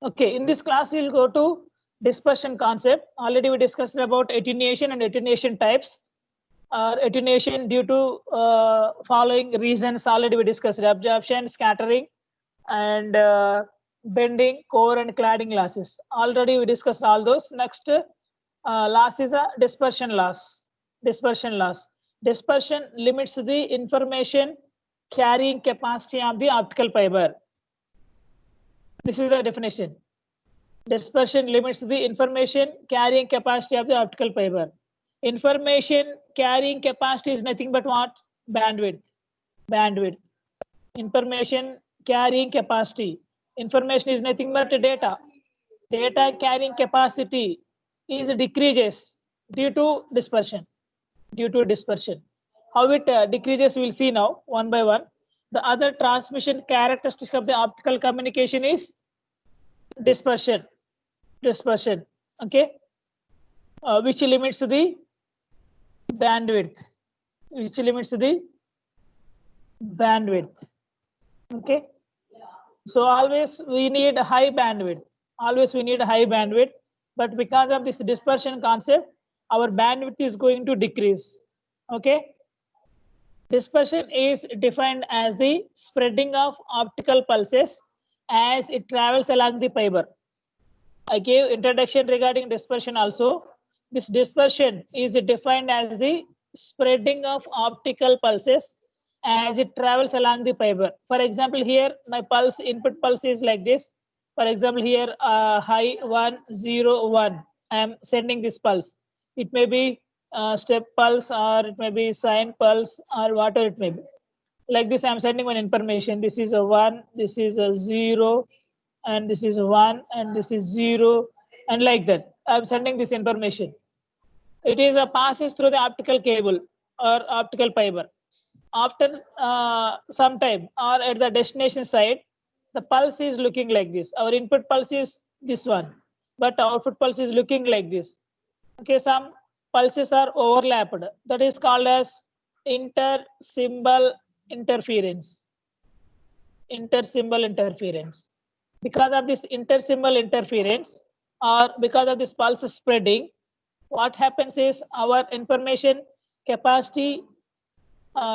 Okay, in this class we'll go to dispersion concept. Already we discussed about attenuation and attenuation types. Attenuation due to following reasons already we discussed: absorption, scattering, and bending, core and cladding losses. Already we discussed all those. Next loss is a dispersion loss. Dispersion loss. Dispersion limits the information carrying capacity of the optical fiber. This is the definition. Dispersion limits the information carrying capacity of the optical fiber. Information carrying capacity is nothing but what? Bandwidth. Bandwidth. Information carrying capacity. Information is nothing but data. Data carrying capacity is decreases due to dispersion. Due to dispersion. How it decreases, we'll see now one by one. The other transmission characteristic of the optical communication is dispersion. Dispersion. Okay. Which limits the bandwidth. Which limits the bandwidth. Okay. So always we need a high bandwidth. Always we need a high bandwidth. But because of this dispersion concept, our bandwidth is going to decrease. Okay. Dispersion is defined as the spreading of optical pulses as it travels along the fiber. I gave introduction regarding dispersion also. This dispersion is defined as the spreading of optical pulses as it travels along the fiber. For example, here my pulse input pulse is like this. For example, here high 1 0 1. I am sending this pulse. It may be step pulse or it may be sine pulse or whatever it may be. Like this, I am sending one information. This is a 1, this is a 0, and this is 1, and this is 0, and like that. I am sending this information. It is a passes through the optical cable or optical fiber. After some time or at the destination site, the pulse is looking like this. Our input pulse is this one, but output pulse is looking like this. Okay, some pulses are overlapped. That is called as inter-symbol interference. Inter-symbol interference. Because of this inter-symbol interference or because of this pulse spreading, what happens is our information capacity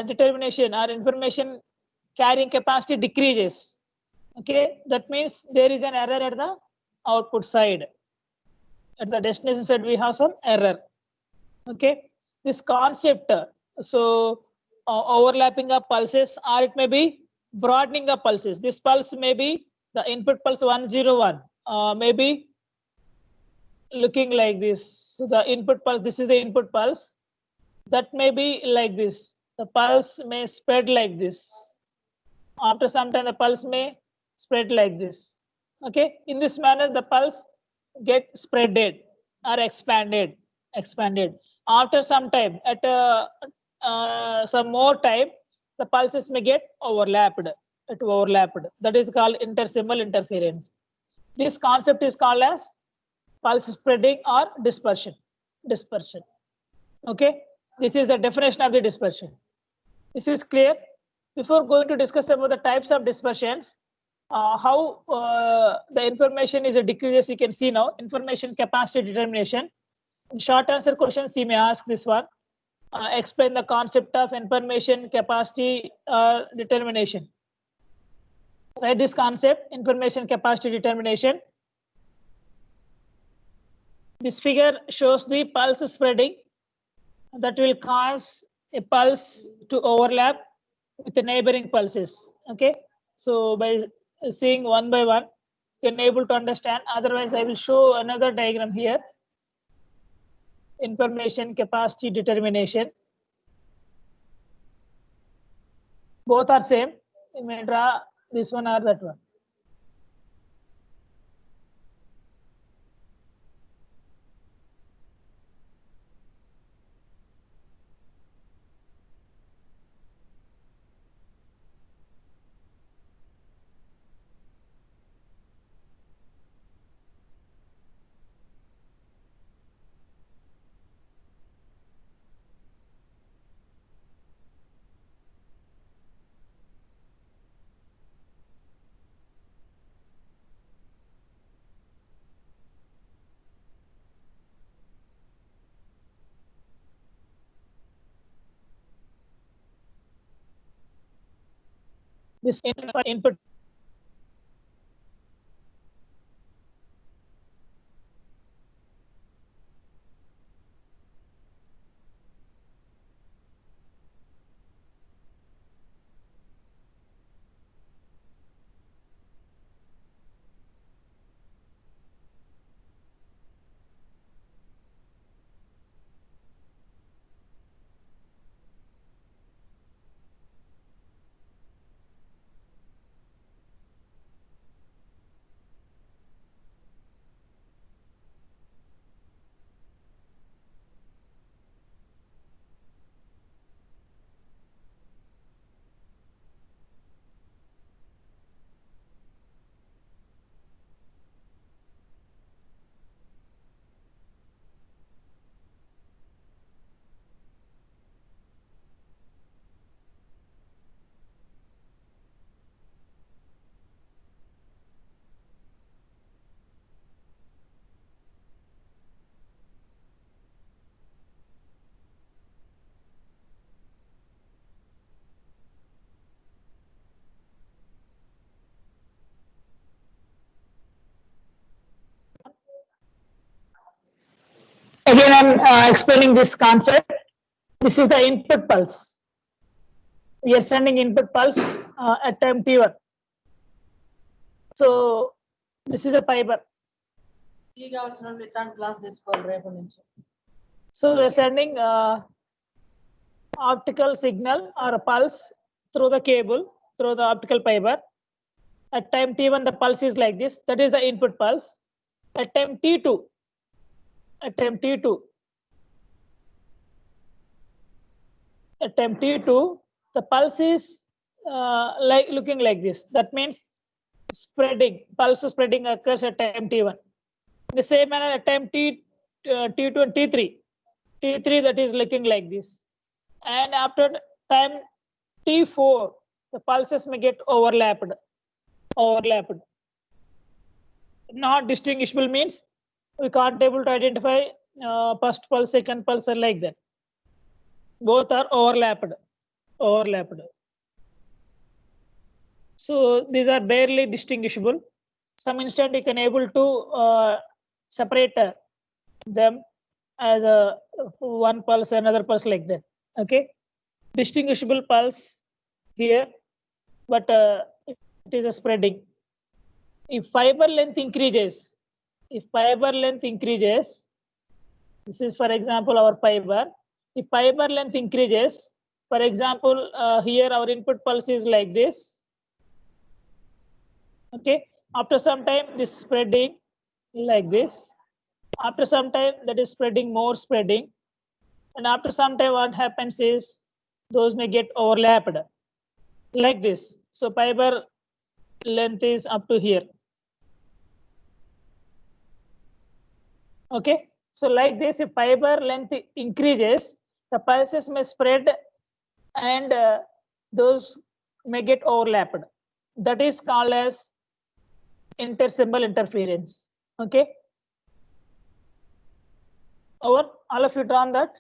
determination or information carrying capacity decreases. Okay, that means there is an error at the output side. At the destination side, we have some error. Okay, this concept, so overlapping of pulses, or it may be broadening of pulses. This pulse may be the input pulse 101, maybe looking like this. So the input pulse, this is the input pulse. That may be like this. The pulse may spread like this. After some time, the pulse may spread like this. Okay, in this manner, the pulse get spreaded or expanded. After some time, at some more time, the pulses may get overlapped. That is called inter-symbol interference. This concept is called as pulse spreading or dispersion. Okay, this is the definition of the dispersion. This is clear. Before going to discuss about the types of dispersions, how the information is decreases, you can see now. Information capacity determination. In short answer questions, you may ask this one. Explain the concept of information capacity determination. Write this concept, information capacity determination. This figure shows the pulse spreading that will cause a pulse to overlap with the neighboring pulses. Okay, so by seeing one by one, you can able to understand. Otherwise, I will show another diagram here. Information capacity determination. Both are same. You may draw this one or that one. this input again. I'm explaining this concept. This is the input pulse. We are sending input pulse at time t1. So this is a fiber. So we're sending optical signal or a pulse through the cable, through the optical fiber. At time t1, the pulse is like this. That is the input pulse. At time t2, at time t2, at time t2, the pulse is like looking like this. That means spreading, pulse spreading occurs at time t1. In the same manner, at time t2 and t3, that is looking like this. And after time t4, the pulses may get overlapped. Not distinguishable means we can't able to identify first pulse, second pulse, or like that. Both are overlapped. So these are barely distinguishable. Some instant you can able to separate them as a one pulse, another pulse, like that. Okay, distinguishable pulse here, but it is a spreading. If fiber length increases, this is for example our fiber. If fiber length increases, for example, here our input pulse is like this. Okay, after some time this spreading like this. After some time that is spreading, and after some time what happens is those may get overlapped like this. So fiber length is up to here. Okay, so like this, if fiber length increases, the pulses may spread and those may get overlapped. That is called as intersymbol interference. Okay, over. All of you drawn that?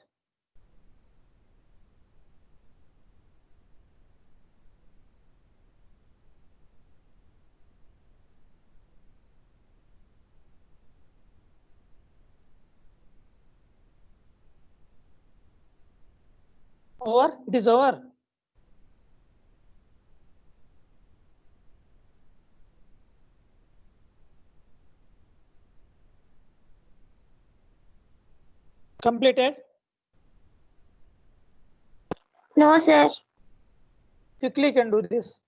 Over? It is over. Completed? No, sir. Quickly can do this.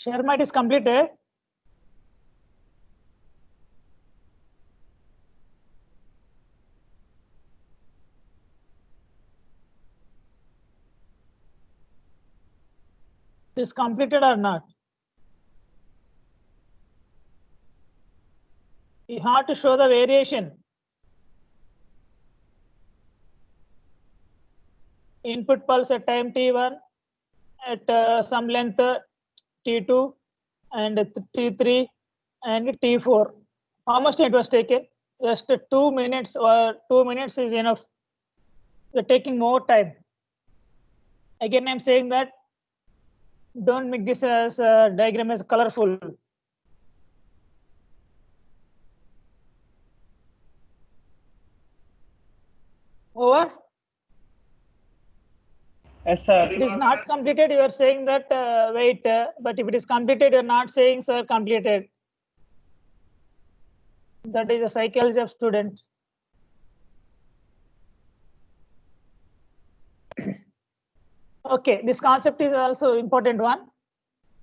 Shermite is completed. This completed or not? You have to show the variation. Input pulse at time t1, at some length t2 and t3 and t4. How much time it was taken? Just 2 minutes, or 2 minutes is enough. You're taking more time. Again, I'm saying that don't make this as a diagram as colorful. Over. Yes, sir. If it is not completed, you are saying that wait, but if it is completed, you're not saying sir completed. That is a psychology of student. Okay, this concept is also important one.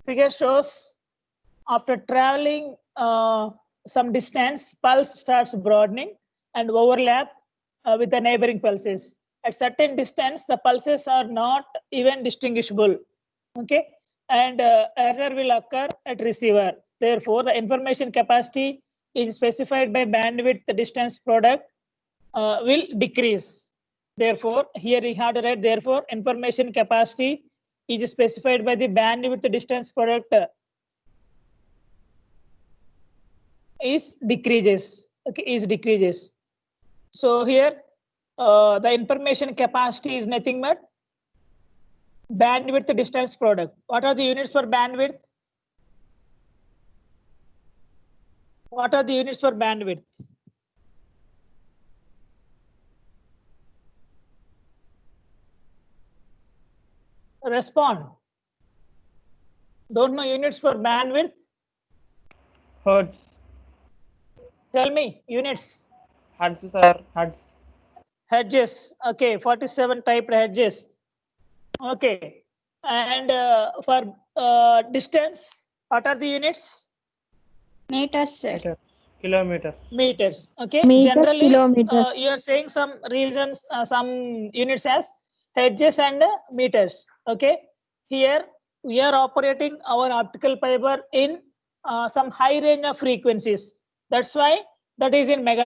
Figure shows after traveling some distance, pulse starts broadening and overlap with the neighboring pulses. At certain distance, the pulses are not even distinguishable. Okay, and error will occur at receiver. Therefore, the information capacity is specified by bandwidth distance product will decrease. Therefore, here we have to write, therefore, information capacity is specified by the bandwidth distance product is decreases. Okay, is decreases. So here the information capacity is nothing but bandwidth distance product. What are the units for bandwidth? What are the units for bandwidth? Respond. Don't know units for bandwidth? Hertz. Tell me units. Hertz, sir. Hertz. Hedges. Okay, 47 type hedges. Okay, and for distance, what are the units? Meters, sir. Meters. Kilometers. Meters. Okay, Meters, generally kilometers. you are saying some reasons, some units as hedges and meters. Okay, here we are operating our optical fiber in some high range of frequencies. That's why that is in megahertz.